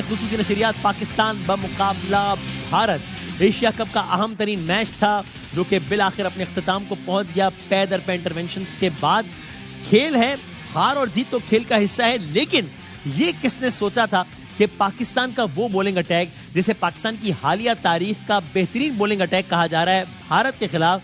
خصوصی نشریات Pakistan بمقابلہ Bharat Asia cup کا اہم ترین میچ تھا جو کہ بالآخر اپنے اختتام کو پہنچ گیا پے در پے انٹرونشنز کے بعد. کھیل ہے, ہار اور جیت تو کھیل کا حصہ ہے, لیکن یہ کس نے سوچا تھا کہ پاکستان کا وہ بولنگ اٹیک جسے پاکستان کی حالیہ تاریخ کا بہترین بولنگ اٹیک کہا جا رہا ہے بھارت کے خلاف,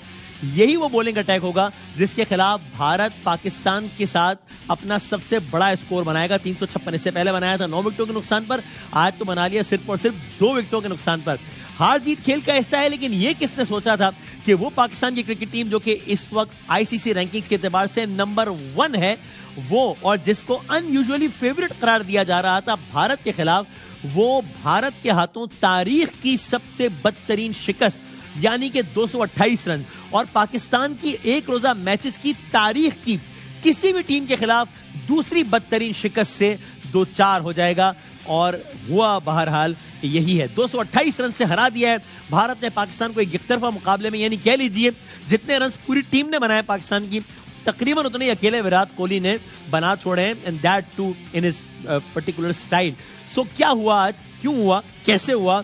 یہی وہ بولنگ اٹیک ہوگا جس کے خلاف بھارت پاکستان کے ساتھ اپنا سب سے بڑا اسکور بنائے گا. 356 اس سے پہلے بنایا تھا 9 وکٹوں کے نقصان پر, آج تو بنا لیا صرف اور صرف 2 وکٹوں کے نقصان پر. ہار جیت کھیل کا حصہ ہے, لیکن یہ کس نے سوچا تھا کہ وہ پاکستان کی کرکٹ ٹیم جو کہ اس وقت آئی سی سی رینکنگز کے اعتبار سے نمبر 1 ہے, وہ اور جس کو ان یوزولی فیورٹ قرار دیا جا رہا تھا بھارت کے خلاف, وہ بھارت کے ہاتھوں تاریخ کی سب سے بدترین شکست یعنی کہ 228 رن اور پاکستان کی ایک روزہ میچز کی تاریخ کی کسی بھی ٹیم کے خلاف دوسری بدترین شکست سے 2-4 ہو جائے گا. اور ہوا بہرحال یہی ہے, 228 رن سے ہرا دیا ہے بھارت نے پاکستان کو ایک یک طرفہ مقابلے میں, یعنی کہہ لیجئے جتنے رنز پوری ٹیم نے بنائے پاکستان کی تقریباً اتنے ہی اکیلے وراٹ کوہلی نے بنا چھوڑے ہیں, and that too in his particular style. So کیا ہوا آج, کیوں ہوا, کیسے ہوا؟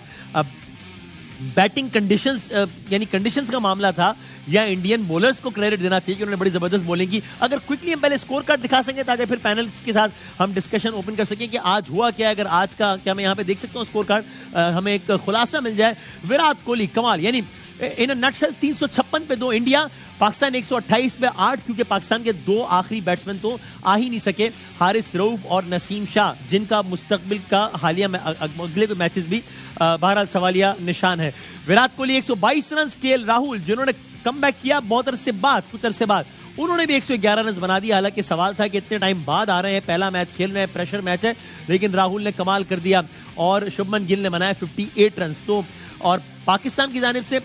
بیٹنگ کنڈیشنز یعنی کنڈیشنز کا معاملہ تھا یا انڈین بولرز کو کریڈٹ دینا چاہیے کہ انہوں نے بڑی زبردست بولنگ کی؟ اگر کوئکلی ہم پہلے اسکور کارڈ دکھا سکیں تاکہ پھر پینلز کے ساتھ ہم ڈسکشن اوپن کر سکیں کہ آج ہوا کیا ہے. اگر آج کا کیا میں یہاں پہ دیکھ سکتا ہوں اسکور کارڈ, ہمیں ایک خلاصہ مل جائے. وراٹ کوہلی کمال, یعنی ان نٹشل 356 پہ 2 انڈیا, پاکستان 128 پہ 8, کیونکہ پاکستان کے 2 آخری بیٹسمین تو آ ہی نہیں سکے, حارث رؤف اور نسیم شاہ, جن کا مستقبل کا حالیہ اگلے میچز بھی بہرحال سوالیہ نشان ہے. وراٹ کوہلی 122 رنز, کے ایل راہل جنہوں نے کم بیک کیا بہت عرصے بعد, کچھ عرصے بعد, انہوں نے بھی 111 رنز بنا دیا. حالانکہ سوال تھا کہ اتنے ٹائم بعد آ رہے ہیں, پہلا میچ کھیل رہے ہیں, پریشر میچ ہے, لیکن راہل نے کمال کر دیا اور شبمن گل نے بنایا 58 رنز. تو اور پاکستان کی جانب سے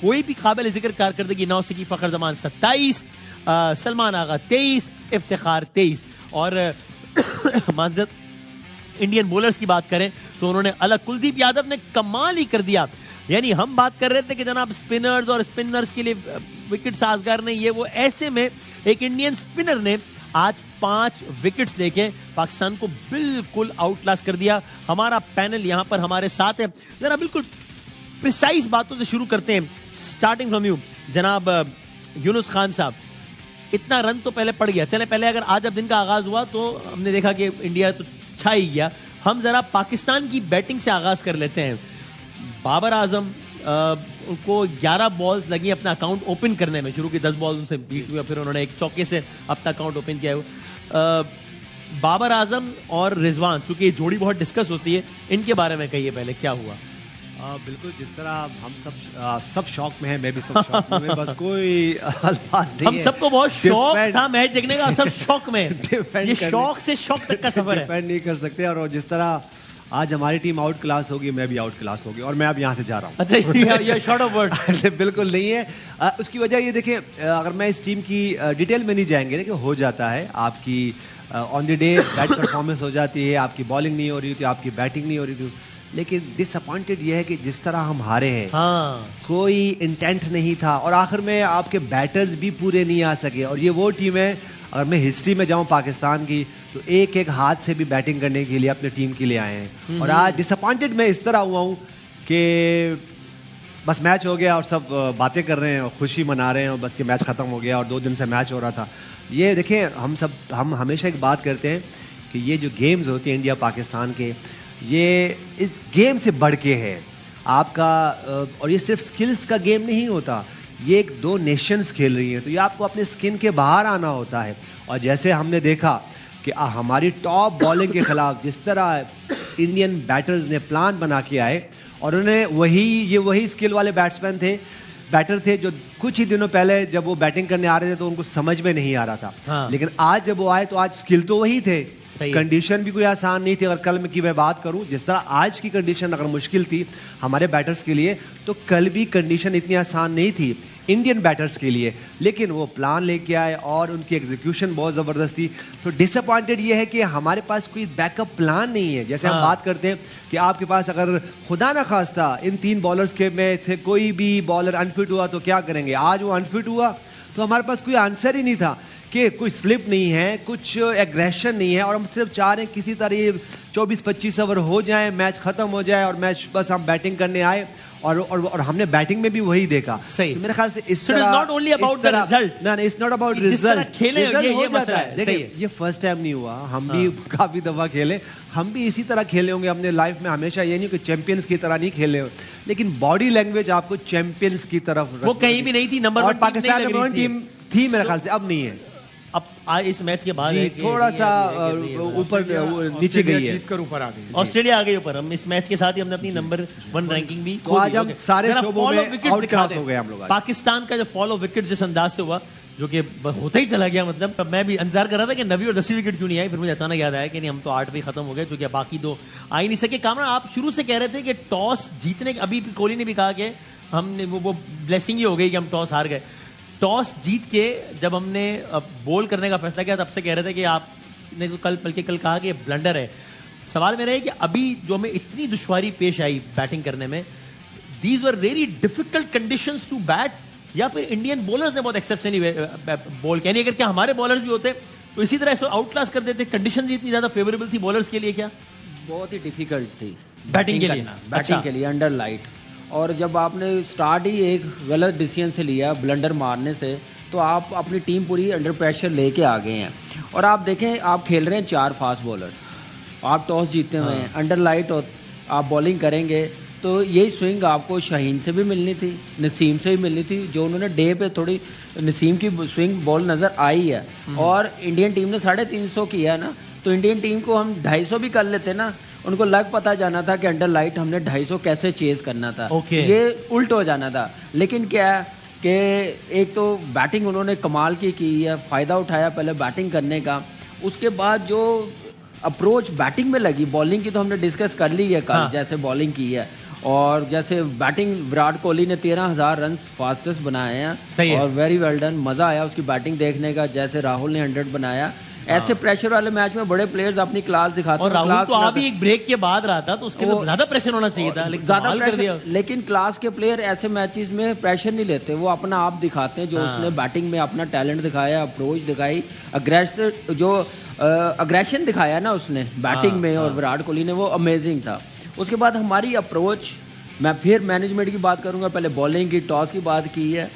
کوئی بھی قابل ذکر کارکردگی نہ ہو سکی. فخر زمان 27, سلمان آغا 23, افتخار 23. اور معذرت, انڈین بولرز کی بات کریں تو انہوں نے الگ, کلدیپ یادو نے کمال ہی کر دیا. یعنی ہم بات کر رہے تھے کہ جناب سپنرز اور سپنرز کے لیے وکٹ سازگار نہیں, یہ وہ ایسے میں ایک انڈین سپنر نے آج 5 وکٹس لے کے پاکستان کو بالکل آؤٹ کلاس کر دیا. ہمارا پینل یہاں پر ہمارے ساتھ ہے, ذرا بالکل پریسائز باتوں سے شروع کرتے ہیں. سٹارٹنگ فرام یو جناب یونس خان صاحب, اتنا رن تو پہلے پڑ گیا, چلے پہلے اگر آج جب دن کا آغاز ہوا تو ہم نے دیکھا کہ انڈیا تو چھا ہی گیا. ہم ذرا پاکستان کی بیٹنگ سے آغاز کر لیتے ہیں. بابر اعظم کو 11 بالز لگی اپنا اکاؤنٹ اوپن کرنے میں, شروع کی 10 بالز ان سے بیٹ ہوئے, پھر انہوں نے ایک چوکے سے اپنا اکاؤنٹ اوپن کیا ہے. بابر اعظم اور رضوان, چونکہ یہ جوڑی بہت ڈسکس ہوتی ہے, ان کے بارے میں کہیے پہلے کیا ہوا؟ بالکل, جس طرح ہم سب شوق میں ہیں, میں بھی سب شوق میں, بس کوئی الفاظ نہیں ہے. ہم سب کو بہت شوق تھا میچ دیکھنے کا, سب شوق میں, یہ شوق سے شوق تک کا سفر ہے, ڈیپینڈ نہیں کر سکتے. اور جس طرح آج ہماری ٹیم آؤٹ کلاس ہوگی, میں بھی آؤٹ کلاس ہوگی, اور میں اب یہاں سے جا رہا ہوں. اچھا, یہ شارٹ آف ورڈ بالکل نہیں ہے. اس کی وجہ یہ دیکھیں, اگر میں اس ٹیم کی ڈیٹیل میں نہیں جائیں گے, کہ ہو جاتا ہے آپ کی آن دی ڈے بیٹ پرفارمنس ہو جاتی ہے, آپ کی بالنگ نہیں ہو رہی ہوتی, آپ کی بیٹنگ نہیں ہو رہی تھی, لیکن ڈس اپوائنٹڈ یہ ہے کہ جس طرح ہم ہارے ہیں, کوئی انٹینٹ نہیں تھا, اور آخر میں آپ کے بیٹرز بھی پورے نہیں آ سکے. اور یہ وہ ٹیم ہے, اگر میں ہسٹری میں جاؤں پاکستان کی, تو ایک ایک ہاتھ سے بھی بیٹنگ کرنے کے لیے اپنے ٹیم کے لیے آئے ہیں. اور آج ڈس اپوائنٹڈ میں اس طرح ہوا ہوں کہ بس میچ ہو گیا اور سب باتیں کر رہے ہیں اور خوشی منا رہے ہیں, اور بس کہ میچ ختم ہو گیا, اور 2 دن سے میچ ہو رہا تھا. یہ دیکھیں, ہم ہمیشہ ایک بات کرتے ہیں کہ یہ جو گیمز ہوتی ہیں انڈیا پاکستان کے, یہ اس گیم سے بڑھ کے ہے آپ کا, اور یہ صرف سکلز کا گیم نہیں ہوتا, یہ ایک 2 نیشنز کھیل رہی ہیں, تو یہ آپ کو اپنے سکن کے باہر آنا ہوتا ہے. اور جیسے ہم نے دیکھا کہ ہماری ٹاپ بالنگ کے خلاف جس طرح انڈین بیٹرز نے پلان بنا کے آئے, اور انہوں نے وہی اسکل والے بیٹر تھے جو کچھ ہی دنوں پہلے جب وہ بیٹنگ کرنے آ رہے تھے تو ان کو سمجھ میں نہیں آ رہا تھا, لیکن آج جب وہ آئے تو آج اسکل تو وہی تھے, کنڈیشن بھی کوئی آسان نہیں تھی. اگر کل کی میں بات کروں, جس طرح آج کی کنڈیشن اگر مشکل تھی ہمارے بیٹرز کے لیے, تو کل بھی کنڈیشن اتنی آسان نہیں تھی انڈین بیٹرز کے لیے, لیکن وہ پلان لے کے آئے اور ان کی ایگزیکیوشن بہت زبردست تھی. تو ڈس اپوائنٹڈ یہ ہے کہ ہمارے پاس کوئی بیک اپ پلان نہیں ہے. جیسے ہم بات کرتے ہیں کہ آپ کے پاس اگر خدا نہ خواستہ ان 3 بالرز کے میں سے کوئی بھی بالر انفٹ ہوا تو کیا کریں گے. آج وہ انفٹ ہوا تو ہمارے پاس کوئی آنسر ہی نہیں تھا کہ کوئی سلپ نہیں ہے, کچھ ایگریشن نہیں ہے, اور ہم صرف چاہ رہے ہیں کسی طرح یہ 24-25 اوور ہو جائیں, میچ ختم ہو جائے, اور میچ بس ہم بیٹنگ کرنے آئے, اور ہم نے بیٹنگ میں بھی وہی دیکھا. میرے خیال سے اس طرح not only about the result. No, it's not about result. یہ مسئلہ ہے. دیکھیں یہ فرسٹ ٹائم نہیں ہوا, ہم بھی کافی دفعہ کھیلے, ہم بھی اسی طرح کھیلے ہوں گے اپنے لائف میں ہمیشہ. یہ نہیں کہ چیمپئنز کی طرح نہیں کھیلے, لیکن باڈی لینگویج آپ کو چیمپئنز کی طرف وہ کہیں بھی نہیں تھی. نمبر 1 پاکستان نمبر 1 ٹیم تھی میرے خیال سے, اب نہیں ہے. اب اس میچ کے بعد تھوڑا سا اوپر نیچے گئی ہے, آسٹریلیا آ گئی اوپر. ہم اس میچ کے ساتھ ہی ہم نے اپنی نمبر 1 رینکنگ بھی تو آج ہم سارے شعبوں میں آؤٹ کلاس ہو گئے ہم لوگ. پاکستان کا جو فالو وکٹ جس انداز سے ہوا, جو کہ ہوتا ہی چلا گیا, مطلب میں بھی انتظار کر رہا تھا کہ 9ویں اور 10ویں وکٹ کیوں نہیں آئی, پھر مجھے اچانک یاد آیا کہ نہیں, ہم تو 8 بھی ختم ہو گئے, کیونکہ باقی 2 آ ہی نہیں سکے. کامران آپ شروع سے کہہ رہے تھے کہ ٹاس جیتنے, ابھی کوہلی نے بھی کہا کہ ہم نے وہ بلیسنگ ہی ہو گئی کہ ہم ٹاس ہار گئے. ٹاس جیت کے جب ہم نے بول کرنے کا فیصلہ کیا, تب سے کہہ رہے تھے کہ آپ نے کل کہا کہ یہ بلنڈر ہے. سوال میرا ہے کہ ابھی جو ہمیں اتنی دشواری پیش آئی بیٹنگ کرنے میں, these were very difficult conditions to bat, یا پھر انڈین بولرز نے بہت ایکسیپشنلی بول کیا, نہیں اگر کیا ہمارے بولرز بھی ہوتے تو اسی طرح سے آؤٹ کلاس کر دیتے. کنڈیشنز اتنی زیادہ فیوریبل تھی بولرز کے لیے, کیا بہت ہی ڈیفیکلٹ تھی بیٹنگ کے لیے, بیٹنگ کے لیے انڈر لائٹ. اور جب آپ نے اسٹارٹ ہی ایک غلط ڈیسیژن سے لیا بلنڈر مارنے سے, تو آپ اپنی ٹیم پوری انڈر پریشر لے کے آ گئے ہیں. اور آپ دیکھیں آپ کھیل رہے ہیں 4 فاسٹ بولر, آپ ٹاس جیتے ہوئے ہیں, انڈر لائٹ آپ بالنگ کریں گے, تو یہی سوئنگ آپ کو شاہین سے بھی ملنی تھی, نسیم سے بھی ملنی تھی, جو انہوں نے ڈے پہ تھوڑی نسیم کی سوئنگ بال نظر آئی ہے. اور انڈین ٹیم نے 350 کیا ہے نا, تو انڈین ٹیم کو ہم 250 بھی کر لیتے نا, ان کو لگ پتہ جانا تھا کہ انڈر لائٹ ہم نے 250 کیسے چیز کرنا تھا, یہ الٹ ہو جانا تھا. لیکن کیا ہے کہ ایک تو بیٹنگ انہوں نے کمال کی ہے, فائدہ اٹھایا پہلے بیٹنگ کرنے کا. اس کے بعد جو اپروچ بیٹنگ میں لگی, بالنگ کی تو ہم نے ڈسکس کر لی ہے کل, جیسے بالنگ کی ہے, اور جیسے بیٹنگ وراٹ کوہلی نے 13,000 رنز فاسٹسٹ بنائے ہیں, اور ویری ویل ڈن. مزہ آیا اس کی بیٹنگ دیکھنے کا, جیسے راہل نے 100 بنایا. ایسے پریشر والے میچ میں بڑے پلیئرز اپنی کلاس دکھاتے ہیں. اور راہل تو ابھی ایک بریک کے بعد رہا تھا, تو اس کے لیے زیادہ پریشر ہونا چاہیے تھا, لیکن کلاس کے پلیئر ایسے میچز میں پریشر نہیں لیتے, وہ اپنا آپ دکھاتے ہیں. جو اس نے بیٹنگ میں اپنا ٹیلنٹ دکھایا, اپروچ دکھائی, اگریشن دکھایا نا اس نے بیٹنگ میں, اور وراٹ کوہلی نے, وہ امیزنگ تھا. اس کے بعد ہماری اپروچ, میں پھر مینجمنٹ کی بات کروں گا, پہلے بالنگ کی, ٹاس کی بات کی ہے.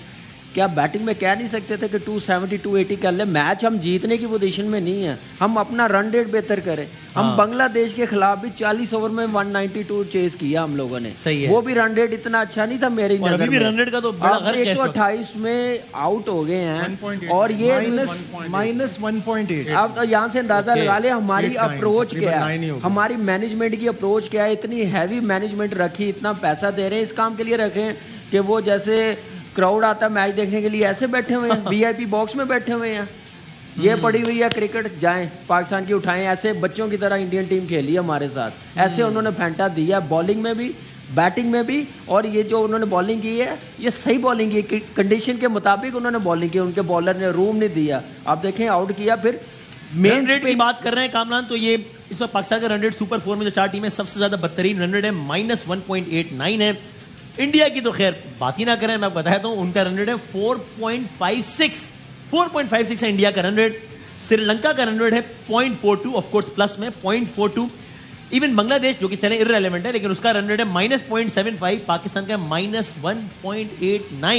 کیا بیٹنگ میں کہہ نہیں سکتے تھے کہ 270 280 کر لیں؟ میچ ہم جیتنے کی پوزیشن میں نہیں ہیں, ہم اپنا رن ریٹ بہتر کریں. ہم بنگلہ دیش کے خلاف بھی 40 اوور میں 192 چیز کیا ہم لوگوں نے, وہ بھی رن ریٹ اتنا اچھا نہیں تھا میری نظر میں. رن ریٹ کا تو بڑا غلط کیس 128 میں آؤٹ ہو گئے ہیں, اور یہ -1.8. آپ یہاں سے اندازہ لگا لیں ہماری اپروچ کیا ہے, ہماری مینجمنٹ کی اپروچ کیا ہے. اتنی ہیوی مینجمنٹ رکھی, اتنا پیسہ دے رہے ہیں اس کام کے لیے رکھیں کہ وہ جیسے کراؤڈ آتا ہے میچ دیکھنے کے لیے, ایسے بیٹھے ہوئے ہیں, VIP باکس میں بیٹھے ہوئے ہیں. یہ پڑی ہوئی ہے کرکٹ, جائیں پاکستان کی اٹھائیں. ایسے بچوں کی طرح انڈین ٹیم کھیلی ہے ہمارے ساتھ, ایسے انہوں نے پھینٹا دیا, بالنگ میں بھی بیٹنگ میں بھی. اور یہ جو انہوں نے بالنگ کی ہے, یہ صحیح بالنگ کی, کنڈیشن کے مطابق انہوں نے بالنگ کی, ان کے بالر نے روم نہیں دیا. آپ دیکھیں آؤٹ کیا. پھر مین ریٹ کی بات کر رہے ہیں کامران, تو یہ اس وقت پاکستان کا رن ریٹ سپر 4 میں جو 4 ٹیمیں سب سے زیادہ بدترین رن ریٹ ہے, -1.89 ہے. انڈیا کی تو خیر بات ہی نہ کریں, میں بتاتا ہوں ان کا رن ریٹ ہے 4.56 ہے انڈیا کا رن ریٹ. سری لنکا کا رن ریٹ ہے 0.42, آف کورس پلس میں 0.42. ایون بنگلہ دیش جو کہ چلے ارریلیونٹ ہے, لیکن اس کا رن ریٹ ہے -0.75. پاکستان کا -1.89.